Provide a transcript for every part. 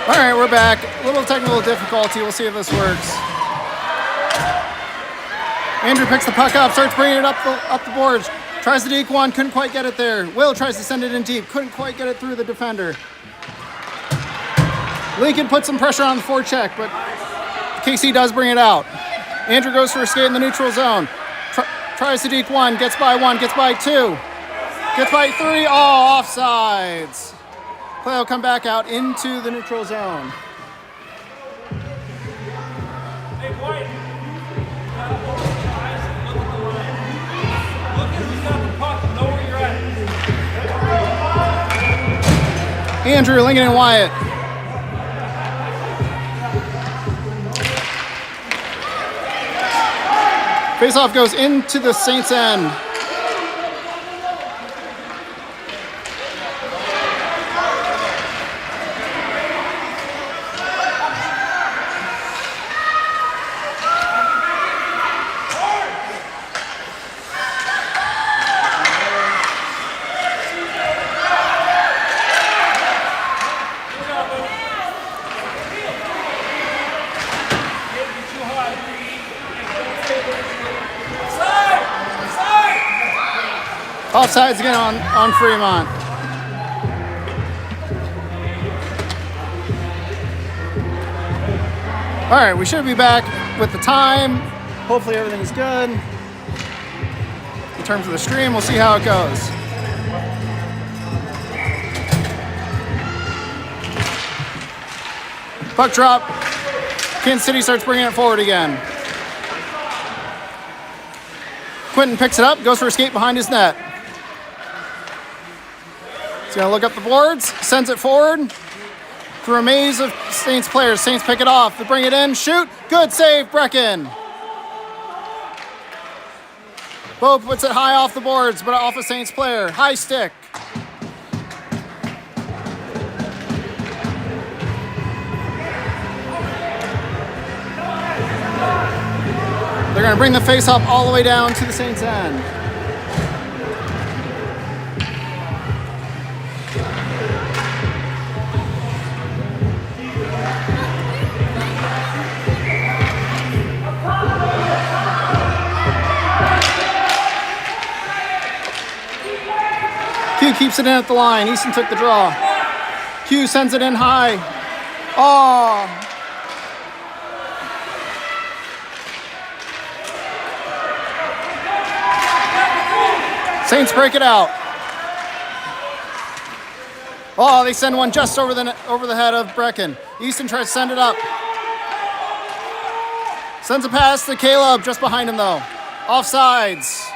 All right, we're back. A little technical difficulty. We'll see if this works. Andrew picks the puck up, starts bringing it up the boards. Tries to deke one, couldn't quite get it there. Will tries to send it in deep, couldn't quite get it through the defender. Lincoln puts some pressure on the forecheck, but KC does bring it out. Andrew goes for a skate in the neutral zone. Tries to deke one, gets by two. Gets by three, all offsides. Play will come back out into the neutral zone. Hey, White. You gotta open your eyes and look at the line. Look at who's got the puck and know where you're at. Andrew, Lincoln, and Wyatt. Faceoff goes into the Saints' end. Offsides again on Fremont. All right, we should be back with the time. Hopefully everything's good. In terms of the stream, we'll see how it goes. Puck drop. Kansas City starts bringing it forward again. Quentin picks it up, goes for a skate behind his net. He's gonna look up the boards, sends it forward through a maze of Saints players. Saints pick it off, they bring it in, shoot, good save, Brecken. Bo puts it high off the boards, but off a Saints player, high stick. They're gonna bring the face-off all the way down to the Saints' end. Q keeps it in at the line. Easton took the draw. Q sends it in high. Oh. Saints break it out. Oh, they send one just over the head of Brecken. Easton tries to send it up. Sends a pass to Caleb, just behind him though. Offsides.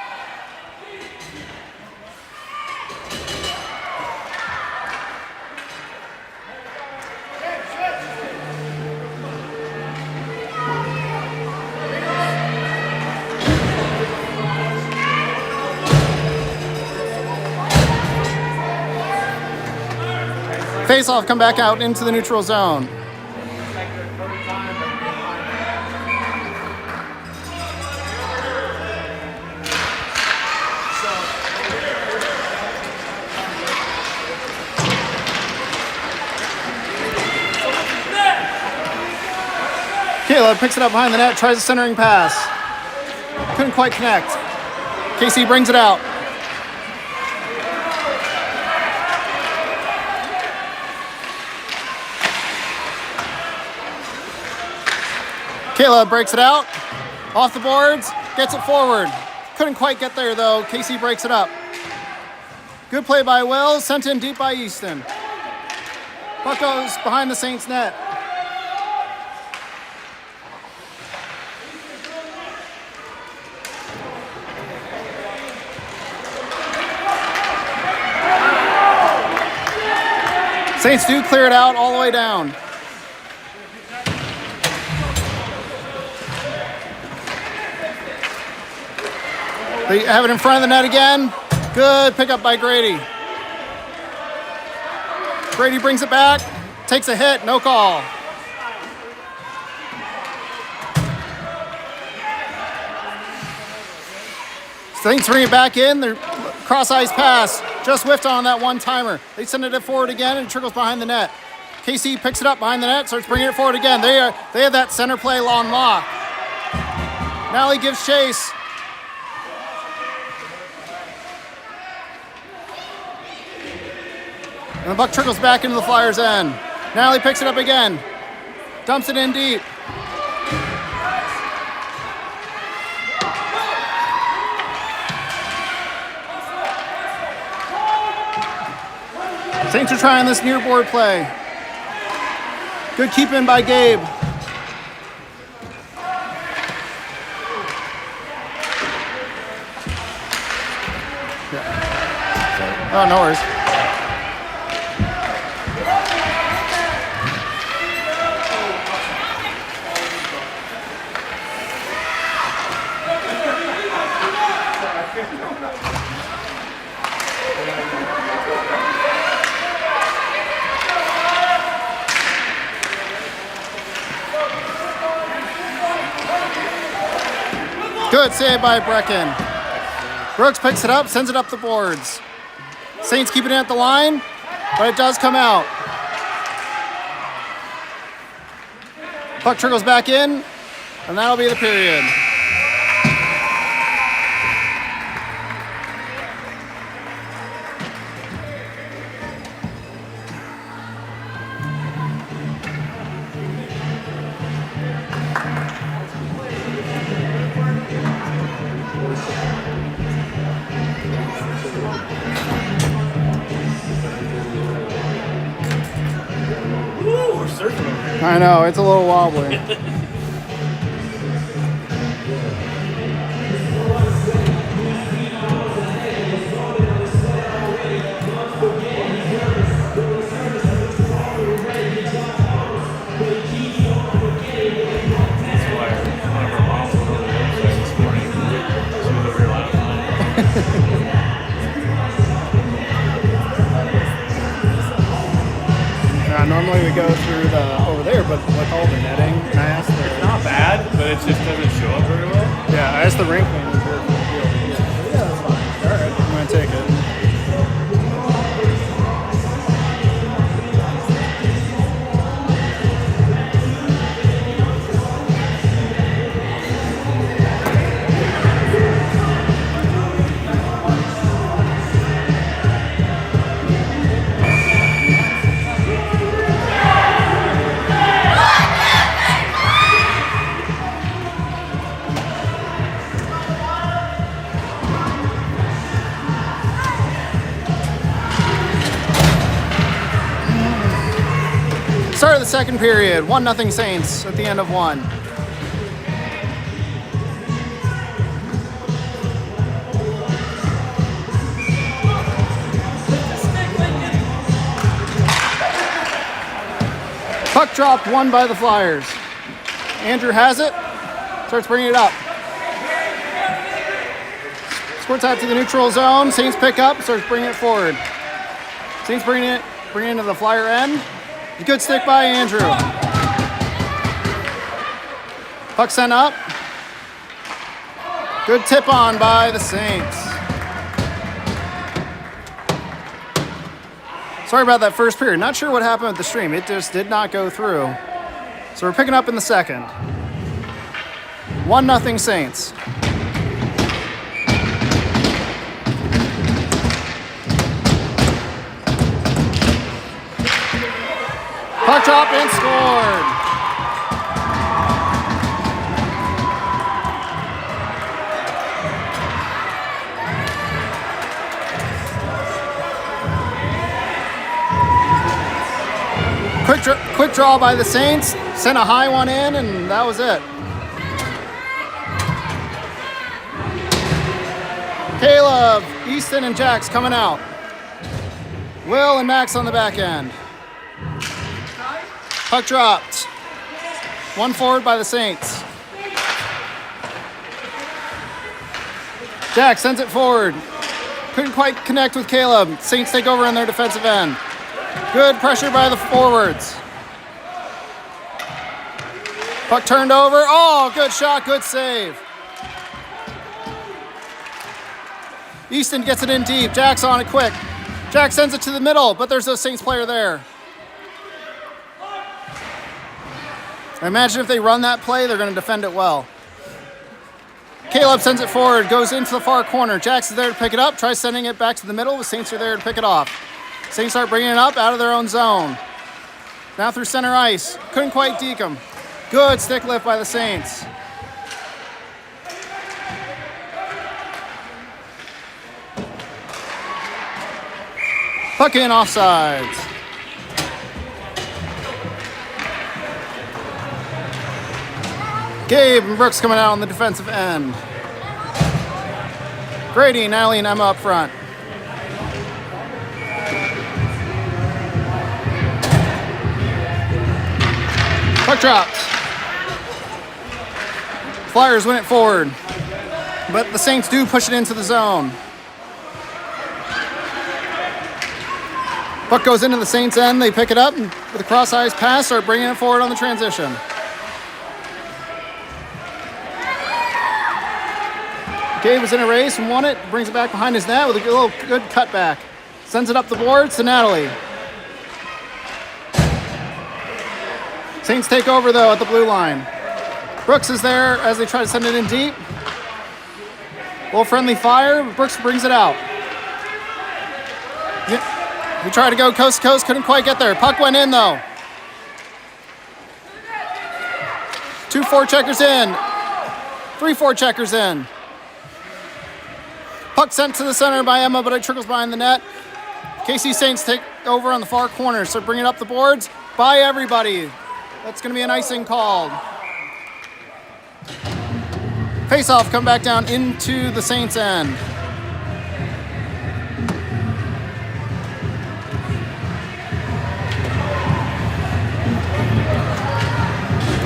Face-off, come back out into the neutral zone. Caleb picks it up behind the net, tries a centering pass. Couldn't quite connect. KC brings it out. Caleb breaks it out, off the boards, gets it forward. Couldn't quite get there though, KC breaks it up. Good play by Will, sent in deep by Easton. Puck goes behind the Saints net. Saints do clear it out all the way down. They have it in front of the net again. Good pickup by Grady. Grady brings it back, takes a hit, no call. Saints bring it back in. Their cross-ice pass just whiffed on that one-timer. They send it forward again and it trickles behind the net. KC picks it up behind the net, starts bringing it forward again. They have that center play on lock. Nally gives chase. And the puck trickles back into the Flyers' end. Nally picks it up again. Dumps it in deep. Saints are trying this near board play. Good keep in by Gabe. Oh, no worries. Good save by Brecken. Brooks picks it up, sends it up the boards. Saints keep it in at the line, but it does come out. Puck trickles back in, and that'll be the period. I know, it's a little wobbly. Normally we go through over there, but with all the netting, and I asked It's not bad, but it just doesn't show up very well. Yeah, I asked the rink manager. Yeah, that's fine. All right, I'm gonna take it. Start of the second period, 1-0 Saints at the end of one. Puck dropped, won by the Flyers. Andrew has it, starts bringing it up. Squirts out to the neutral zone, Saints pick up, starts bringing it forward. Saints bringing it into the Flyer end. Good stick by Andrew. Puck sent up. Good tip on by the Saints. Sorry about that first period. Not sure what happened with the stream. It just did not go through. So we're picking up in the second. 1-0 Saints. Puck drop and scored. Quick draw by the Saints. Sent a high one in, and that was it. Caleb, Easton, and Jax coming out. Will and Max on the back end. Puck dropped. One forward by the Saints. Jack sends it forward. Couldn't quite connect with Caleb. Saints take over on their defensive end. Good pressure by the forwards. Puck turned over. Oh, good shot, good save. Easton gets it in deep. Jack's on it quick. Jack sends it to the middle, but there's a Saints player there. I imagine if they run that play, they're going to defend it well. Caleb sends it forward, goes into the far corner. Jax is there to pick it up, tries sending it back to the middle. The Saints are there to pick it off. Saints start bringing it up out of their own zone. Now through center ice. Couldn't quite deke him. Good stick lift by the Saints. Puck in, offsides. Gabe and Brooks coming out on the defensive end. Grady, Natalie, and Emma up front. Puck drops. Flyers win it forward, but the Saints do push it into the zone. Puck goes into the Saints' end. They pick it up and with a cross-ice pass, start bringing it forward on the transition. Gabe was in a race and won it. Brings it back behind his net with a little good cutback. Sends it up the boards to Natalie. Saints take over, though, at the blue line. Brooks is there as they try to send it in deep. Little friendly fire. Brooks brings it out. He tried to go coast to coast, couldn't quite get there. Puck went in, though. 2 forecheckers in. 3 forecheckers in. Puck sent to the center by Emma, but it trickles behind the net. KC Saints take over on the far corner, so bring it up the boards by everybody. That's going to be an icing called. Face-off come back down into the Saints' end.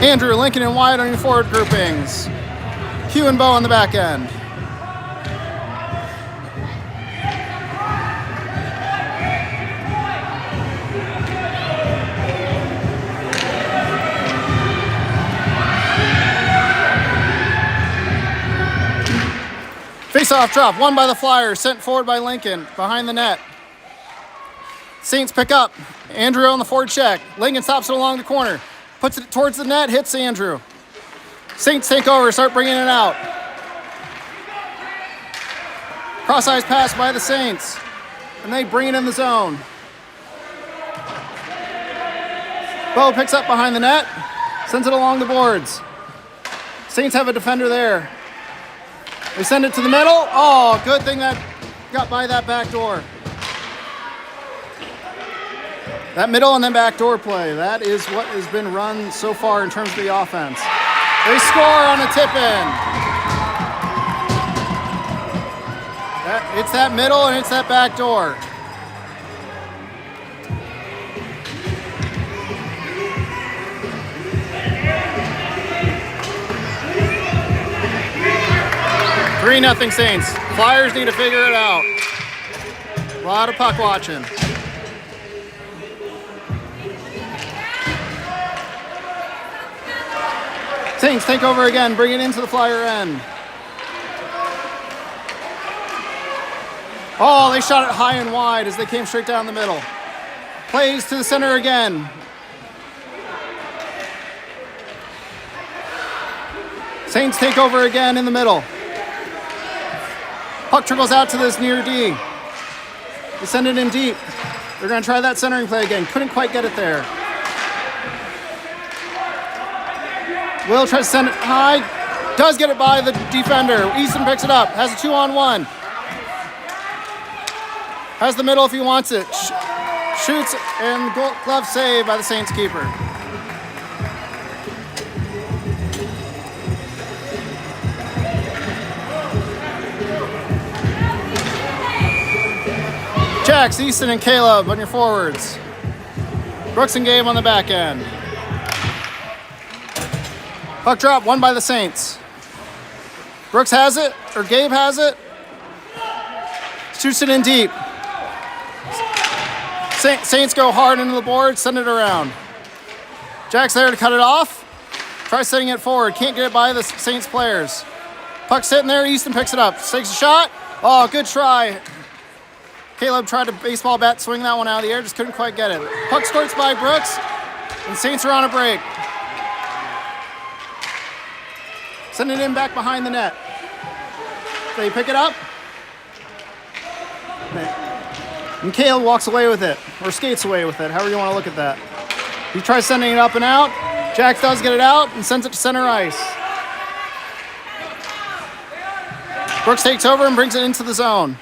Andrew, Lincoln, and Wyatt on your forward groupings. Hugh and Bo on the back end. Face-off drop, won by the Flyers, sent forward by Lincoln, behind the net. Saints pick up. Andrew on the forward check. Lincoln stops it along the corner. Puts it towards the net, hits Andrew. Saints take over, start bringing it out. Cross-ice pass by the Saints, and they bring it in the zone. Bo picks up behind the net, sends it along the boards. Saints have a defender there. They send it to the middle. Oh, good thing that got by that back door. That middle and then backdoor play, that is what has been run so far in terms of the offense. They score on a tip-in. It's that middle and it's that back door. Three 3-0 Saints. Flyers need to figure it out. A lot of puck watching. Saints take over again, bring it into the Flyer end. Oh, they shot it high and wide as they came straight down the middle. Plays to the center again. Saints take over again in the middle. Puck trickles out to this near D. They send it in deep. They're going to try that centering play again. Couldn't quite get it there. Will tries to send it high. Does get it by the defender. Easton picks it up. Has a 2-on-1. Has the middle if he wants it. Shoots and glove save by the Saints keeper. Jax, Easton, and Caleb on your forwards. Brooks and Gabe on the back end. Puck drop, won by the Saints. Brooks has it, or Gabe has it. Shoots it in deep. Saints go hard into the board, send it around. Jack's there to cut it off. Tries setting it forward, can't get it by the Saints players. Puck sitting there, Easton picks it up. Takes a shot. Oh, good try. Caleb tried to baseball bat, swing that one out of the air, just couldn't quite get it. Puck squirts by Brooks, and Saints are on a break. Send it in back behind the net. They pick it up. And Caleb walks away with it, or skates away with it, however you want to look at that. He tries sending it up and out. Jack does get it out and sends it to center ice. Brooks takes over and brings it into the zone.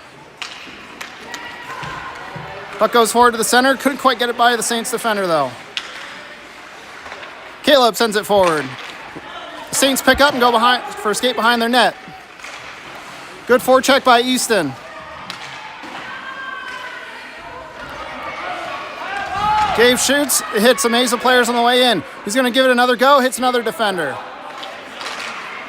Puck goes forward to the center. Couldn't quite get it by the Saints defender, though. Caleb sends it forward. The Saints pick up and go behind for a skate behind their net. Good forecheck by Easton. Gabe shoots, it hits a maze of players on the way in. He's going to give it another go, hits another defender.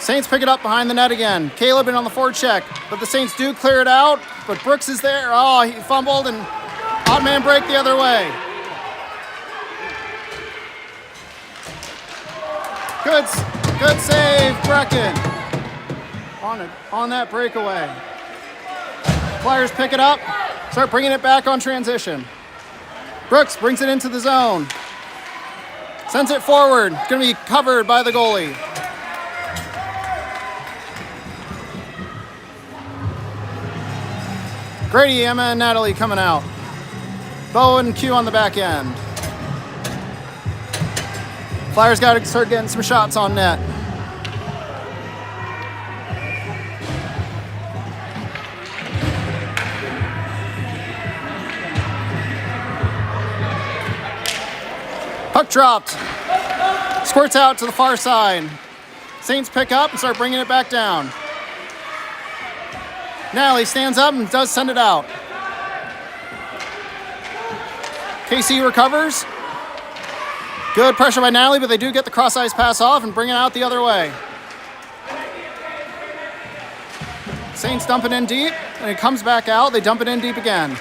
Saints pick it up behind the net again. Caleb in on the forecheck, but the Saints do clear it out, but Brooks is there. Oh, he fumbled and odd man break the other way. Good save, Brecken. On that breakaway. Flyers pick it up, start bringing it back on transition. Brooks brings it into the zone. Sends it forward. It's going to be covered by the goalie. Grady, Emma, and Natalie coming out. Bo and Q on the back end. Flyers got to start getting some shots on net. Puck dropped. Squirts out to the far side. Saints pick up and start bringing it back down. Natalie stands up and does send it out. KC recovers. Good pressure by Natalie, but they do get the cross-ice pass off and bring it out the other way. Saints dump it in deep, and it comes back out. They dump it in deep again.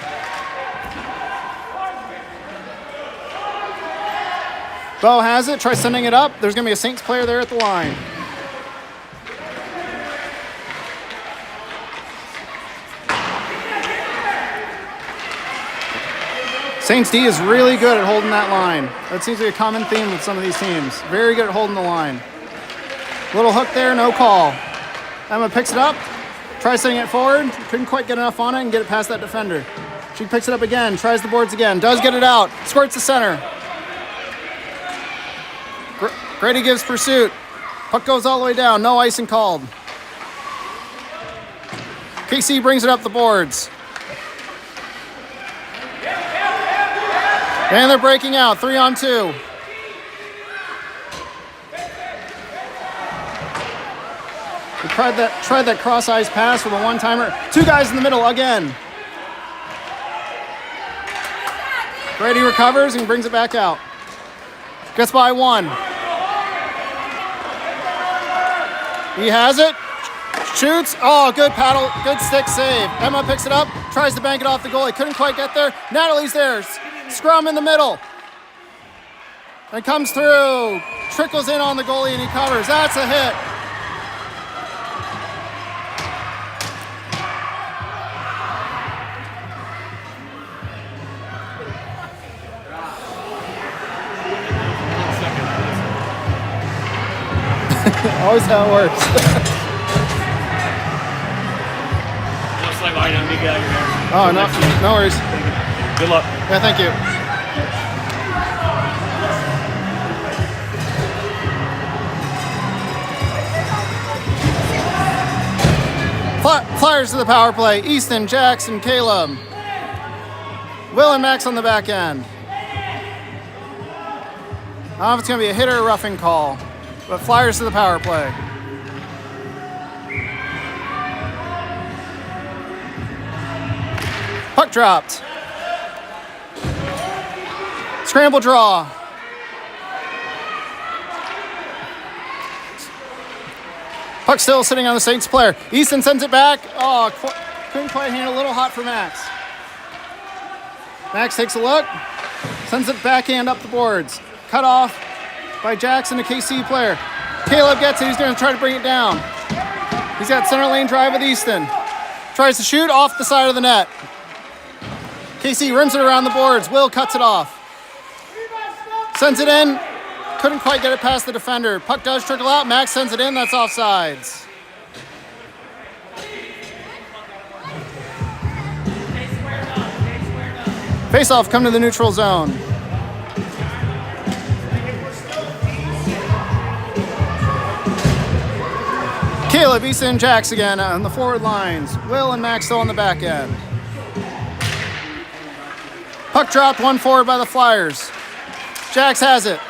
Bo has it, tries sending it up. There's going to be a Saints player there at the line. Saints D is really good at holding that line. That seems to be a common theme with some of these teams. Very good at holding the line. Little hook there, no call. Emma picks it up, tries sending it forward. Couldn't quite get enough on it and get it past that defender. She picks it up again, tries the boards again, does get it out, squirts the center. Grady gives pursuit. Puck goes all the way down. No icing called. KC brings it up the boards. And they're breaking out. 3-on-2. We tried that cross-ice pass with a one-timer. Two guys in the middle again. Grady recovers and brings it back out. Gets by one. He has it, shoots, oh, good paddle, good stick save. Emma picks it up, tries to bank it off the goalie, couldn't quite get there. Natalie's there, scrum in the middle. And comes through, trickles in on the goalie and he covers, that's a hit. Always how it works. Looks like I know me get out your hair. Oh, no worries. Good luck. Yeah, thank you. Flyers to the power play. Easton, Jackson, Caleb. Will and Max on the back end. I don't know if it's going to be a hit or a roughing call. But Flyers to the power play. Puck dropped. Scramble draw. Puck still sitting on the Saints player. Easton sends it back. Oh, couldn't quite handle, a little hot for Max. Max takes a look. Sends it backhand up the boards. Cut off by Jackson, a KC player. Caleb gets it, he's going to try to bring it down. He's got center lane drive with Easton. Tries to shoot off the side of the net. KC rims it around the boards. Will cuts it off. Sends it in. Couldn't quite get it past the defender. Puck does trickle out. Max sends it in. That's offsides. Face-off, come to the neutral zone. Caleb, Easton, and Jax again on the forward lines. Will and Max still on the back end. Puck dropped, one forward by the Flyers. Jax has it.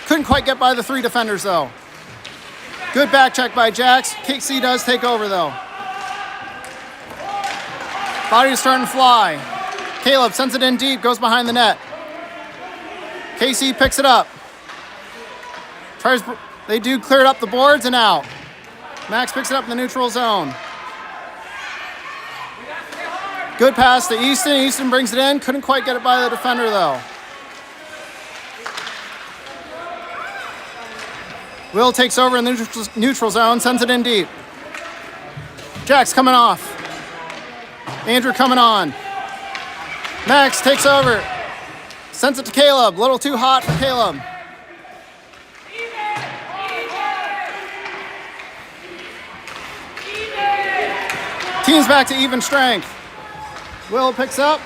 Couldn't quite get by the three defenders, though. Good back check by Jax. KC does take over, though. Body's starting to fly. Caleb sends it in deep, goes behind the net. KC picks it up. They do clear it up the boards and out. Max picks it up in the neutral zone. Good pass to Easton. Easton brings it in. Couldn't quite get it by the defender, though. Will takes over in the neutral zone, sends it in deep. Jack's coming off. Andrew coming on. Max takes over. Sends it to Caleb. A little too hot for Caleb. Team's back to even strength. Will picks up.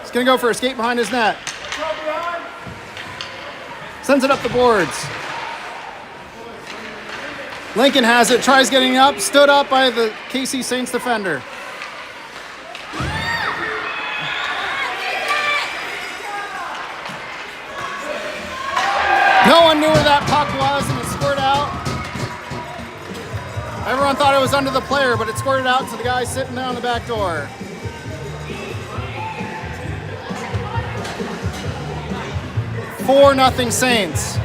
He's going to go for a skate behind his net. Sends it up the boards. Lincoln has it, tries getting up, stood up by the KC Saints defender. No one knew where that puck was, and it squirted out. Everyone thought it was under the player, but it squirted out to the guy sitting there on the back door. Four nothing Saints.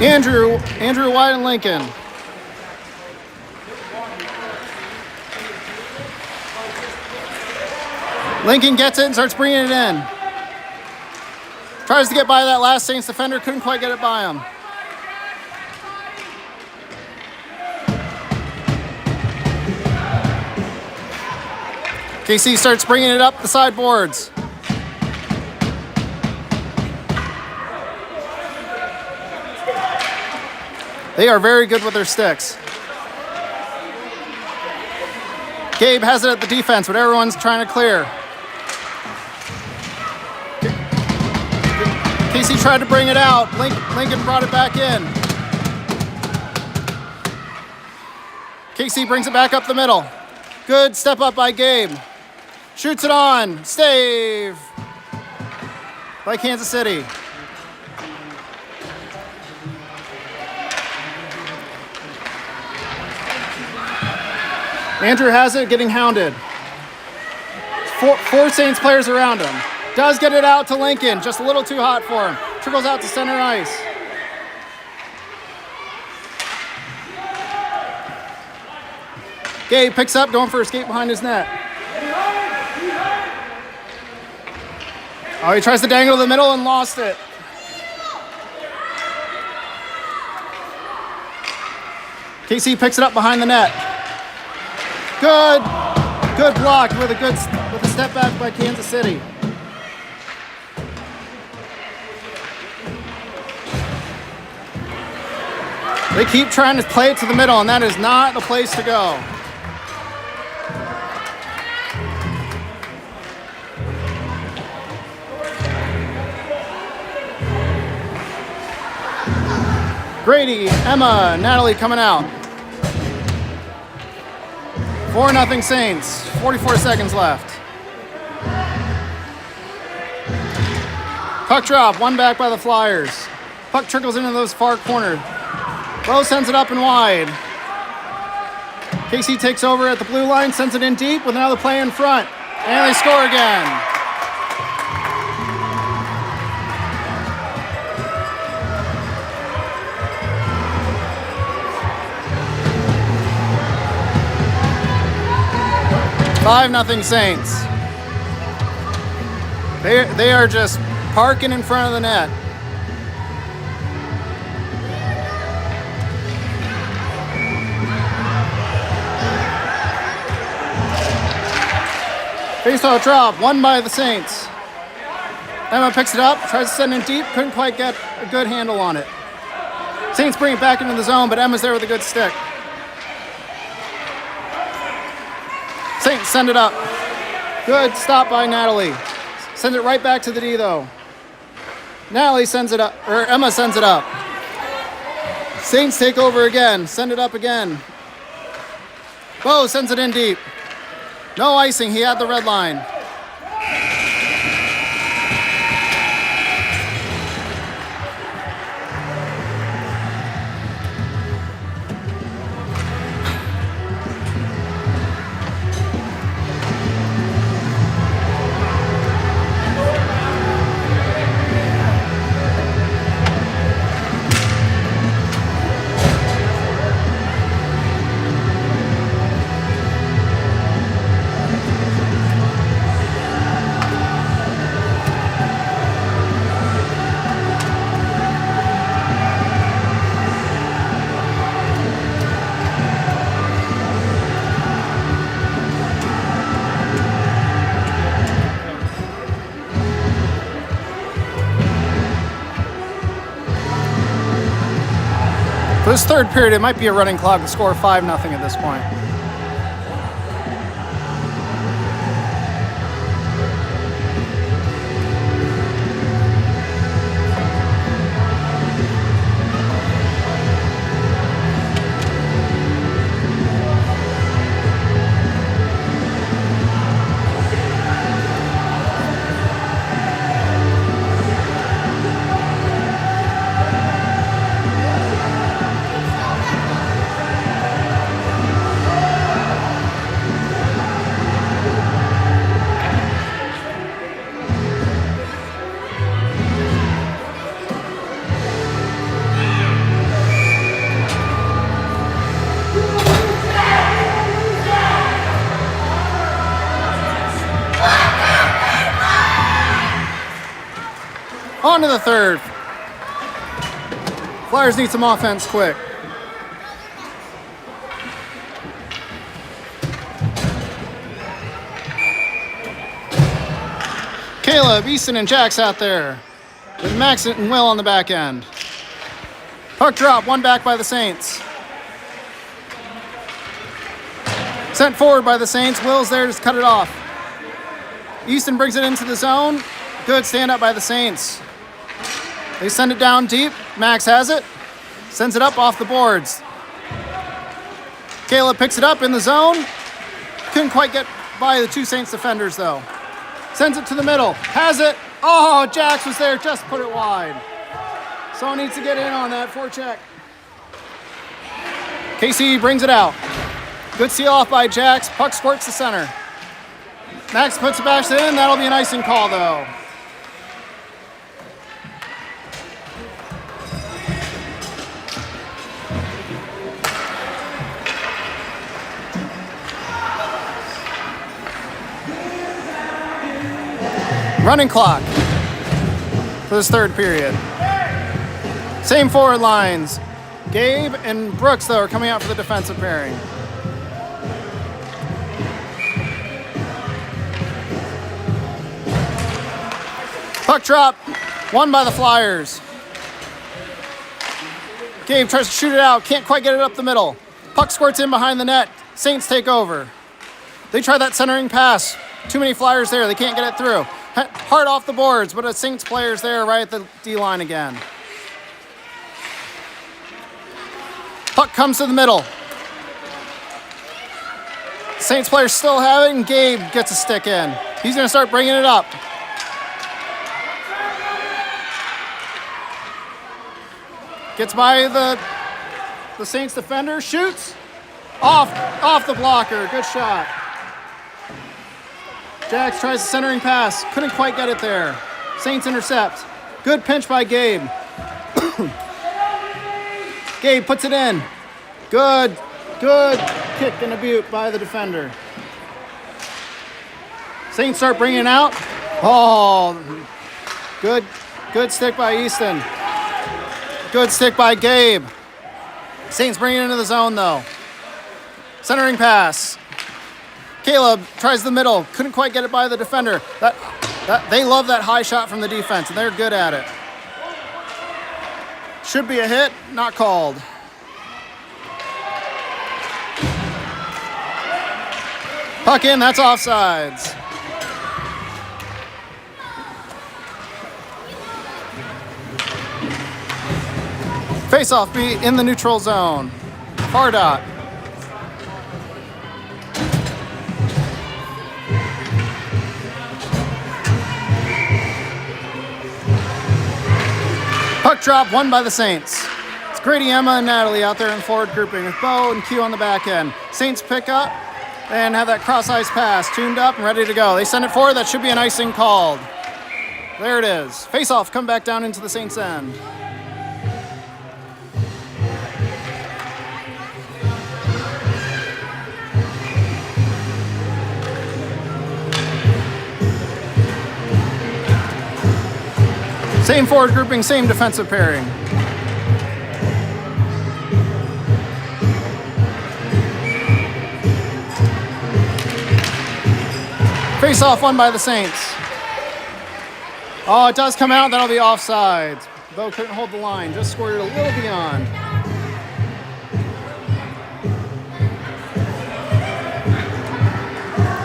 Andrew White and Lincoln. Lincoln gets it and starts bringing it in. Tries to get by that last Saints defender, couldn't quite get it by him. KC starts bringing it up the sideboards. They are very good with their sticks. Gabe has it at the defense, but everyone's trying to clear. KC tried to bring it out. Lincoln brought it back in. KC brings it back up the middle. Good step up by Gabe. Shoots it on. Save by Kansas City. Andrew has it, getting hounded. Four Saints players around him. Does get it out to Lincoln, just a little too hot for him. Trickles out to center ice. Gabe picks up, going for a skate behind his net. Oh, he tries to dangle to the middle and lost it. KC picks it up behind the net. Good block with a step back by Kansas City. They keep trying to play it to the middle, and that is not the place to go. Grady, Emma, Natalie coming out. 4-0 Saints, 44 seconds left. Puck drop, one back by the Flyers. Puck trickles into those far corner. Lowe sends it up and wide. KC takes over at the blue line, sends it in deep with another play in front. And they score again. $5-0 Saints. They are just parking in front of the net. Baseball drop, won by the Saints. Emma picks it up, tries to send it deep, couldn't quite get a good handle on it. Saints bring it back into the zone, but Emma's there with a good stick. Saints send it up. Good stop by Natalie. Send it right back to the D though. Natalie sends it up, or Emma sends it up. Saints take over again, send it up again. Bo sends it in deep. No icing, he had the red line. For this third period, it might be a running clock to score 5-0 at this point. On to the third. Flyers need some offense quick. Caleb, Easton, and Jax out there with Max and Will on the back end. Puck drop, one back by the Saints. Sent forward by the Saints. Will's there to cut it off. Easton brings it into the zone. Good stand up by the Saints. They send it down deep. Max has it. Sends it up off the boards. Caleb picks it up in the zone. Couldn't quite get by the two Saints defenders though. Sends it to the middle. Has it. Oh, Jax was there. Just put it wide. Someone needs to get in on that forecheck. KC brings it out. Good seal off by Jax. Puck squirts the center. Max puts it back in. That'll be an icing call though. Running clock for this third period. Same forward lines. Gabe and Brooks, though, are coming out for the defensive pairing. Puck drop, won by the Flyers. Gabe tries to shoot it out, can't quite get it up the middle. Puck squirts in behind the net. Saints take over. They try that centering pass. Too many Flyers there, they can't get it through. Hard off the boards, but a Saints player's there right at the D-line again. Puck comes to the middle. Saints player still have it, and Gabe gets a stick in. He's going to start bringing it up. Gets by the Saints defender, shoots. Off the blocker, good shot. Jax tries the centering pass. Couldn't quite get it there. Saints intercept. Good pinch by Gabe. Gabe puts it in. Good kick and a boot by the defender. Saints start bringing it out. Oh, good stick by Easton. Good stick by Gabe. Saints bring it into the zone though. Centering pass. Caleb tries the middle. Couldn't quite get it by the defender. They love that high shot from the defense, and they're good at it. Should be a hit, not called. Puck in, that's offsides. Face-off be in the neutral zone. Far dot. Puck drop, won by the Saints. It's Grady, Emma, and Natalie out there in forward grouping with Bo and Q on the back end. Saints pick up and have that cross-ice pass tuned up and ready to go. They send it forward. That should be an icing called. There it is. Face-off, come back down into the Saints end. Same forward grouping, same defensive pairing. Face off won by the Saints. Oh, it does come out, that'll be offsides. Bo couldn't hold the line, just scored it a little beyond.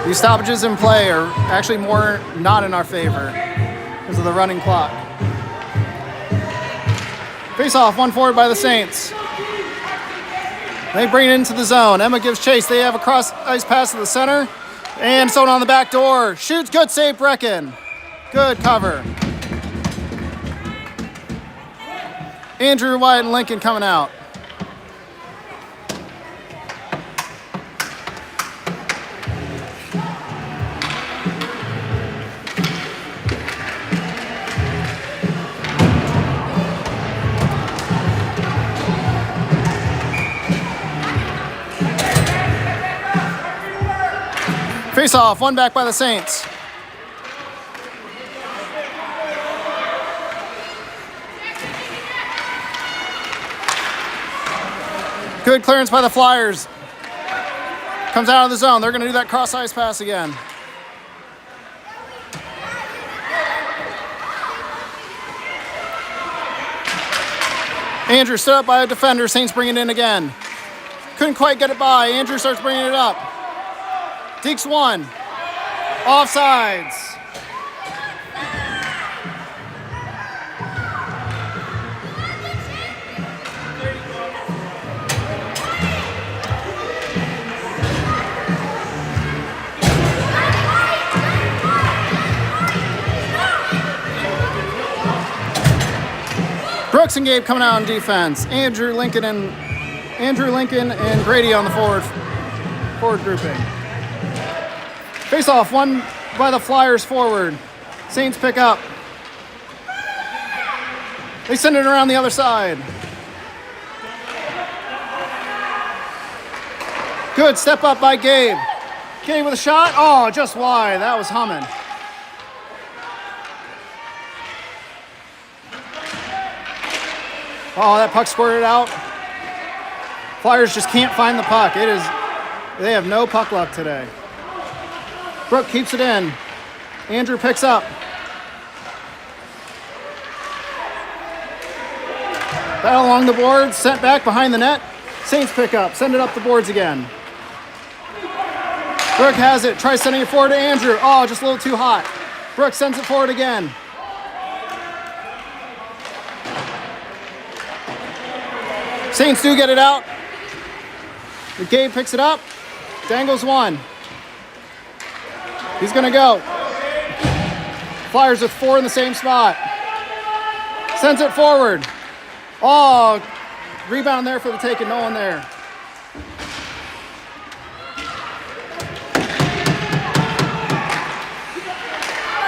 These stoppages in play are actually more not in our favor because of the running clock. Face off, one forward by the Saints. They bring it into the zone. Emma gives chase. They have a cross ice pass to the center. And someone on the back door. Shoots, good save, Brecken. Good cover. Andrew, Wyatt, and Lincoln coming out. Face off, one back by the Saints. Good clearance by the Flyers. Comes out of the zone. They're going to do that cross-ice pass again. Andrew stood up by a defender. Saints bring it in again. Couldn't quite get it by. Andrew starts bringing it up. Deeks one. Offsides. Brooks and Gabe coming out on defense. Andrew Lincoln and Grady on the forward grouping. Face off, one by the Flyers forward. Saints pick up. They send it around the other side. Good step up by Gabe. Gabe with a shot. Oh, just wide. That was humming. Oh, that puck squirted out. Flyers just can't find the puck. They have no puck luck today. Brooke keeps it in. Andrew picks up. Battle along the boards, sent back behind the net. Saints pick up, send it up the boards again. Brooke has it, tries sending it forward to Andrew. Oh, just a little too hot. Brooke sends it forward again. Saints do get it out. Gabe picks it up, dangles one. He's gonna go. Flyers with 4 in the same spot. Sends it forward. Oh, rebound there for the taking, no one there.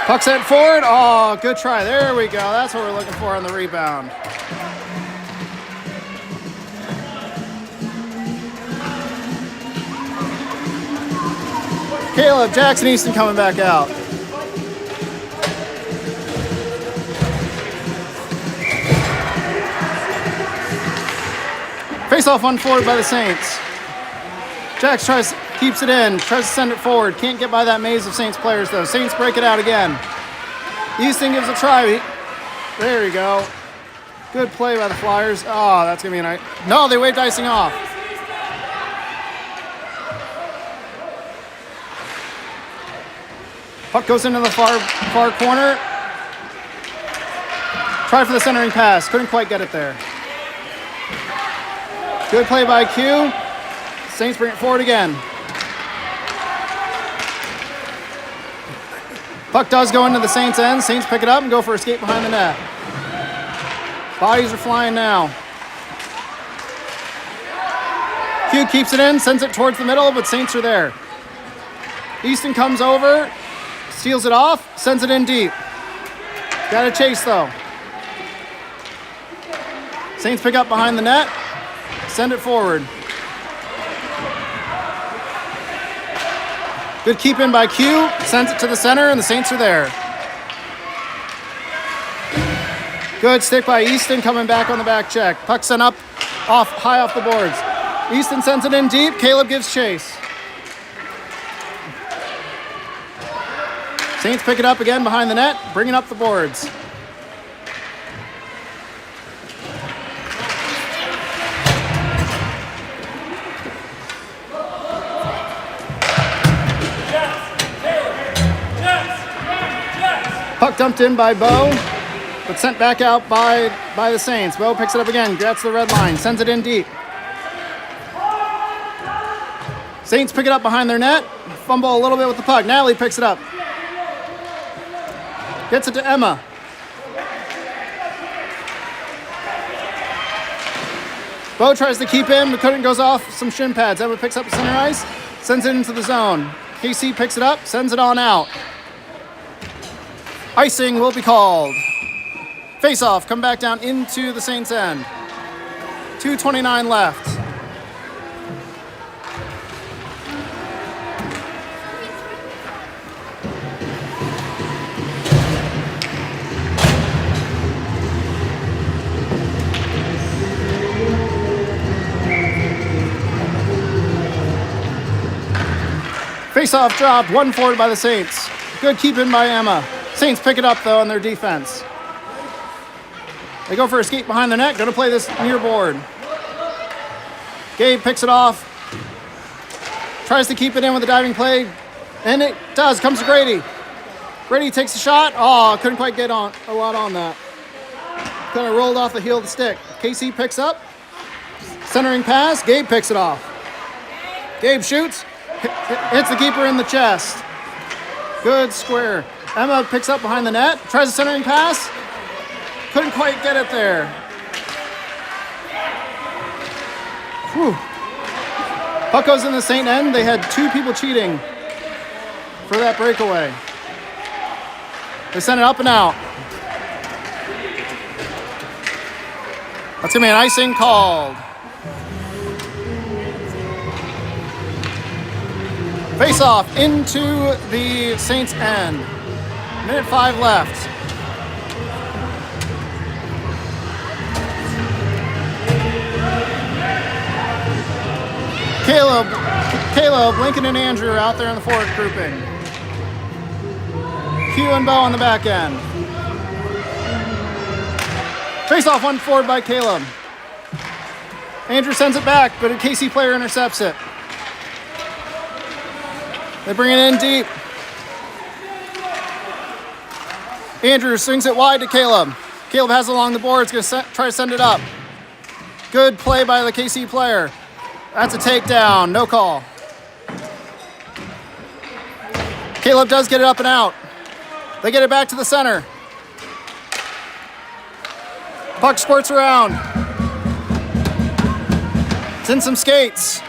Puck sent forward. Oh, good try. There we go. That's what we're looking for on the rebound. Caleb, Jackson Easton coming back out. Face off one forward by the Saints. Jax keeps it in, tries to send it forward. Can't get by that maze of Saints players though. Saints break it out again. Easton gives a try. There you go. Good play by the Flyers. Oh, that's gonna be a nice. No, they waved icing off. Puck goes into the far corner. Try for the centering pass. Couldn't quite get it there. Good play by Q. Saints bring it forward again. Puck does go into the Saints' end. Saints pick it up and go for a skate behind the net. Bodies are flying now. Q keeps it in, sends it towards the middle, but Saints are there. Easton comes over, steals it off, sends it in deep. Got to chase though. Saints pick up behind the net, send it forward. Good keep in by Q, sends it to the center, and the Saints are there. Good stick by Easton, coming back on the back check. Puck sent up, high off the boards. Easton sends it in deep, Caleb gives chase. Saints pick it up again behind the net, bringing up the boards. Puck dumped in by Bo, but sent back out by the Saints. Bo picks it up again, grabs the red line, sends it in deep. Saints pick it up behind their net, fumble a little bit with the puck. Natalie picks it up. Gets it to Emma. Bo tries to keep in, but couldn't, goes off some shin pads. Emma picks up the center ice, sends it into the zone. KC picks it up, sends it on out. Icing will be called. Face-off, come back down into the Saints' end. 2:29 left. Face-off dropped, one forward by the Saints. Good keep in by Emma. Saints pick it up, though, on their defense. They go for a skate behind the net. Going to play this near board. Gabe picks it off. Tries to keep it in with a diving play. And it does. Comes to Grady. Grady takes a shot. Oh, couldn't quite get on a lot on that. Kind of rolled off the heel of the stick. KC picks up. Centering pass. Gabe picks it off. Gabe shoots. Hits the keeper in the chest. Good square. Emma picks up behind the net, tries a centering pass. Couldn't quite get it there. Whew. Puck goes in the Saint end. They had two people cheating for that breakaway. They send it up and out. That's going to be an icing called. Face off into the Saints end. Minute 5 left. Caleb, Lincoln, and Andrew are out there in the forward grouping. Q and Bo on the back end. Face off, one forward by Caleb. Andrew sends it back, but a KC player intercepts it. They bring it in deep. Andrew swings it wide to Caleb. Caleb has it along the boards, going to try to send it up. Good play by the KC player. That's a takedown, no call. Caleb does get it up and out. They get it back to the center. Puck squirts around. It's in some skates.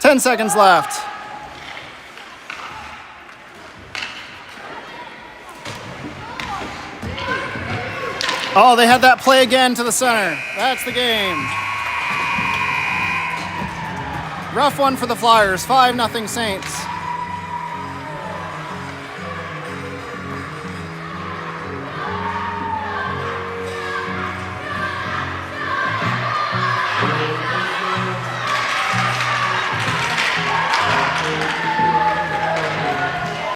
10 seconds left. Oh, they had that play again to the center. That's the game. Rough one for the Flyers, 5-0 Saints.